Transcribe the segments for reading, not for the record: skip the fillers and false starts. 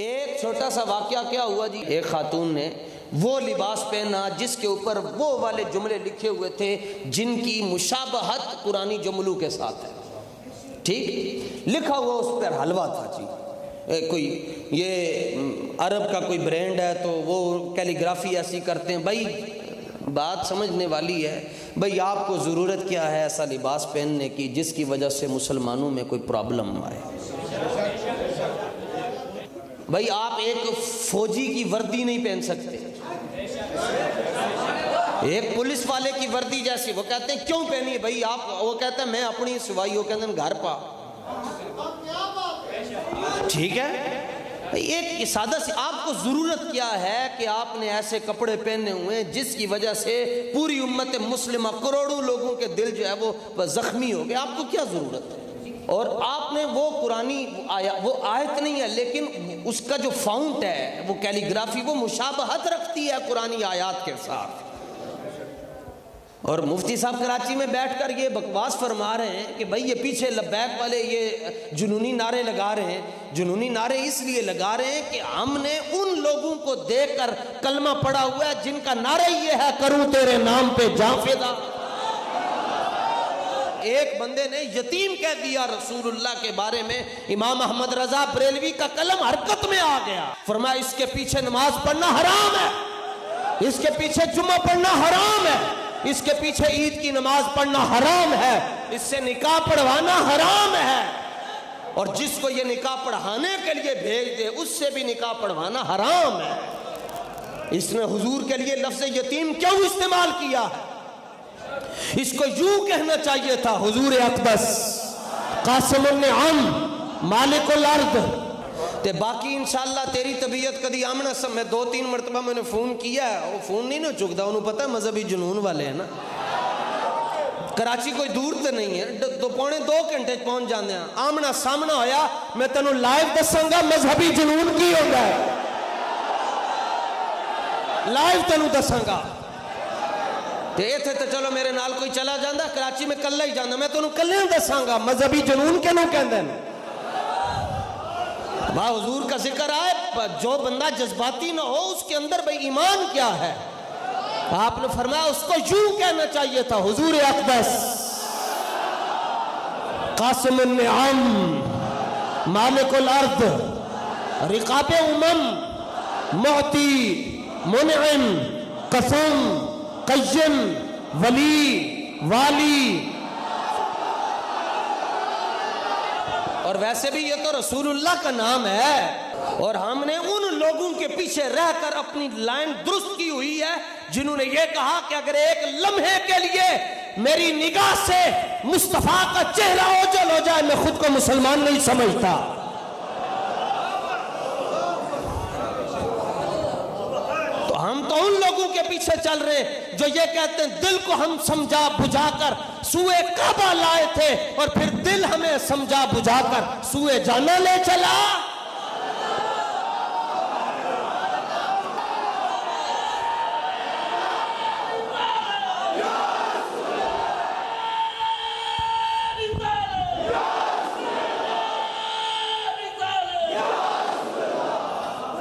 एक छोटा सा वाकया क्या हुआ जी, एक खातून ने वो लिबास पहना जिसके ऊपर वो वाले जुमले लिखे हुए थे जिनकी मुशाबहत पुरानी जुमलों के साथ है। ठीक लिखा हुआ उस पर हलवा था जी, कोई ये अरब का कोई ब्रांड है तो वो कैलीग्राफी ऐसी करते हैं। भाई बात समझने वाली है, भाई आपको ज़रूरत क्या है ऐसा लिबास पहनने की जिसकी वजह से मुसलमानों में कोई प्रॉब्लम आए। भाई आप एक फौजी की वर्दी नहीं पहन सकते, एक पुलिस वाले की वर्दी जैसी। वो कहते हैं क्यों पहनी है भाई आप, वो कहते हैं मैं अपनी सिवाई, वो कहते हैं घर पा। ठीक है, एक सादा सी आपको जरूरत क्या है कि आपने ऐसे कपड़े पहने हुए हैं जिसकी वजह से पूरी उम्मत मुस्लिमा करोड़ों लोगों के दिल जो है वो जख्मी हो गए, आपको क्या जरूरत है। और आपने वो पुरानी वो आयत नहीं है लेकिन उसका जो फाउंट है वो कैलीग्राफी वो मुशाबहत रखती है पुरानी आयत के साथ। और मुफ्ती साहब कराची में बैठकर ये बकवास फरमा रहे हैं कि भाई ये पीछे लब्बैक वाले ये जुनूनी नारे लगा रहे हैं। जुनूनी नारे इसलिए लगा रहे हैं कि हमने उन लोगों को देखकर कलमा पड़ा हुआ है जिनका नारा ये है करूं तेरे नाम पे जाफेदा। एक बंदे ने यतीम कह दिया रसूलुल्लाह के बारे में, इमाम अहमद रजा बरेलवी का कलम हरकत में आ गया। फरमाया इसके पीछे नमाज पढ़ना हराम है, इसके पीछे जुम्मा पढ़ना हराम है, इसके पीछे ईद की नमाज पढ़ना हराम है, इससे निकाह पढ़वाना हराम है, और जिसको ये निकाह पढ़ाने के लिए भेज दे उससे भी निकाह पढ़वाना हराम है। इसने हुजूर के लिए लफ्ज़ यतीम क्यों इस्तेमाल किया है? इसको यूं कहना चाहिए था हुजूर अक़दस कासिमुल आम मालिकुल अर्द। ते बाकी इंशाअल्लाह तेरी तबीयत कदी आमना सब। मैं 2-3 मरतबा मैंने फोन किया, वो फोन नहीं ना चुकता, उन्होंने पता है मजहबी जुनून वाले है ना। कराची कोई दूर तो नहीं है, 2-2 घंटे पहुंच जाते हैं। आमना सामना होया मैं तेनों लाइव दसांगा मजहबी जुनून की होता है, लाइव तेनों दसांगा। इत्थे तो चलो मेरे नाल कोई चला जाता, कराची में कल्ला ही जाना, मैं तेनों कल्ले दसांगा मजहबी जुनून किहनूं कहंदे ने। वाह हुजूर का जिक्र आए, जो बंदा जज्बाती ना हो उसके अंदर भाई ईमान क्या है। आपने फरमाया उसको यूं कहना चाहिए था हुजूर अक़दस कासिमुल आम मालिकुल अर्द रिकाबे उमम मुअती मुनइम कसम कय्यम वली वाली। और वैसे भी ये तो रसूलुल्लाह का नाम है, और हमने उन लोगों के पीछे रहकर अपनी लाइन दुरुस्त की हुई है जिन्होंने ये कहा कि अगर एक लम्हे के लिए मेरी निगाह से मुस्तफा का चेहरा ओझल हो जाए मैं खुद को मुसलमान नहीं समझता। तो हम तो उन लोगों के पीछे चल रहे जो ये कहते हैं दिल को हम समझा बुझाकर सूए काबा लाए थे और फिर दिल हमें समझा बुझाकर सूए जाना ले चला।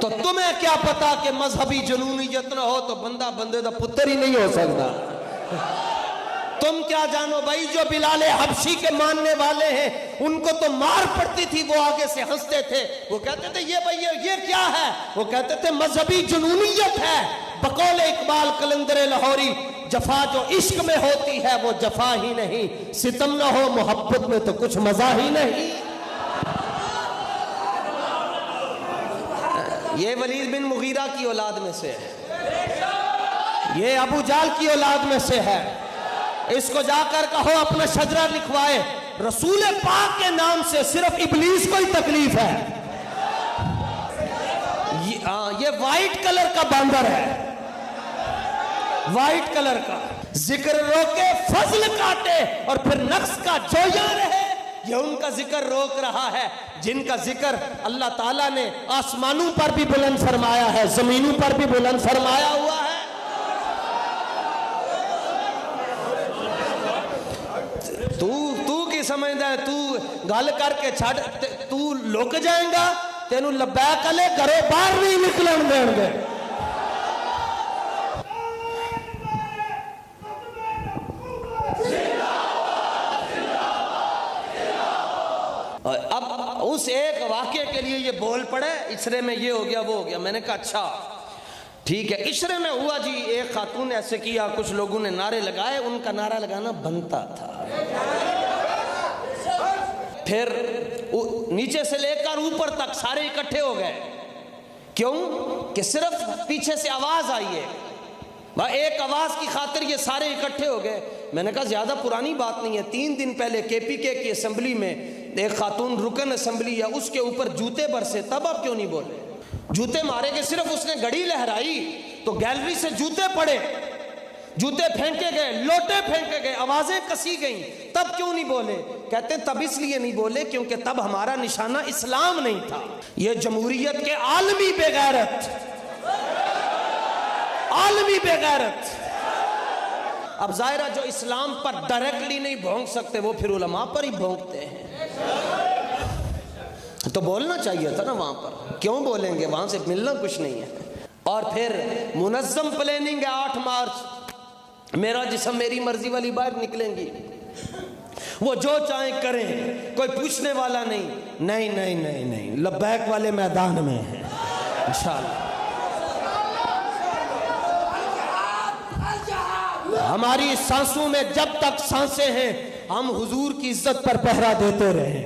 तो तुम्हें क्या पता कि मजहबी जुनूनियत ना हो तो बंदा बंदे का पुत्र ही नहीं हो सकता। तुम क्या जानो भाई, जो बिलाल हबशी के मानने वाले हैं उनको तो मार पड़ती थी, वो आगे से हंसते थे, वो कहते थे ये भाई ये क्या है, वो कहते थे मजहबी जुनूनियत है। बकौल इकबाल कलंदर लाहौरी, जफा जो इश्क में होती है वो जफा ही नहीं, सितम ना हो मोहब्बत में तो कुछ मजा ही नहीं। ये वलीद बिन मुगीरा की औलाद में से है, ये अबू जाल की औलाद में से है। इसको जाकर कहो अपना शजरा लिखवाए, रसूल पाक के नाम से सिर्फ इब्लीस को ही तकलीफ है। ये वाइट कलर का बांदर है, वाइट कलर का। जिक्र रोके फजल काटे और फिर नक्स का जोया रहे, ये उनका जिक्र रोक रहा है जिनका जिक्र अल्लाह ताला ने आसमानों पर भी बुलंद फरमाया है, जमीनों पर भी बुलंद फरमाया हुआ है। तू की समझदा है, तू गल करके छड़, तू लुक जाएगा तेनू लब्बैक अले घरों बाहर नहीं निकलन देंगे। अब उस एक वाक्य के लिए ये बोल पड़े, इशरे में ये हो गया वो हो गया। मैंने कहा अच्छा ठीक है। इशरे में हुआ जी, एक खातून ने ऐसे किया, कुछ लोगों ने नारे लगाए, उनका नारा लगाना बनता था। फिर नीचे से लेकर ऊपर तक सारे इकट्ठे हो गए। क्यों? कि सिर्फ पीछे से आवाज आई है, वह एक आवाज की खातिर ये सारे इकट्ठे हो गए। मैंने कहा ज्यादा पुरानी बात नहीं है, 3 दिन पहले केपीके की असेंबली में एक खातून रुकन असेंबली है, उसके ऊपर जूते बरसे, तब आप क्यों नहीं बोले? जूते मारे के सिर्फ उसने घड़ी लहराई तो गैलरी से जूते पड़े, जूते फेंके गए, लोटे फेंके गए, आवाजें कसी गई, तब क्यों नहीं बोले? कहते तब इसलिए नहीं बोले क्योंकि तब हमारा निशाना इस्लाम नहीं था। ये जमहूरियत के आलमी बेगैरत, आलमी बेगैरत। अब जाहिर है जो इस्लाम पर डायरेक्टली नहीं भोंक सकते वो फिर उलमा पर ही भोंकते हैं। तो बोलना चाहिए था ना वहां पर, क्यों बोलेंगे? वहां से मिलना कुछ नहीं है। और फिर मुनज़्ज़म प्लानिंग है, 8 मार्च मेरा जिस्म मेरी मर्जी वाली बाहर निकलेंगी, वो जो चाहे करें, कोई पूछने वाला नहीं। नहीं नहीं नहीं नहीं, लब्बैक वाले मैदान में है इंशाअल्लाह। हमारी सांसों में जब तक सांसें हैं हम हुजूर की इज्जत पर पहरा देते रहे।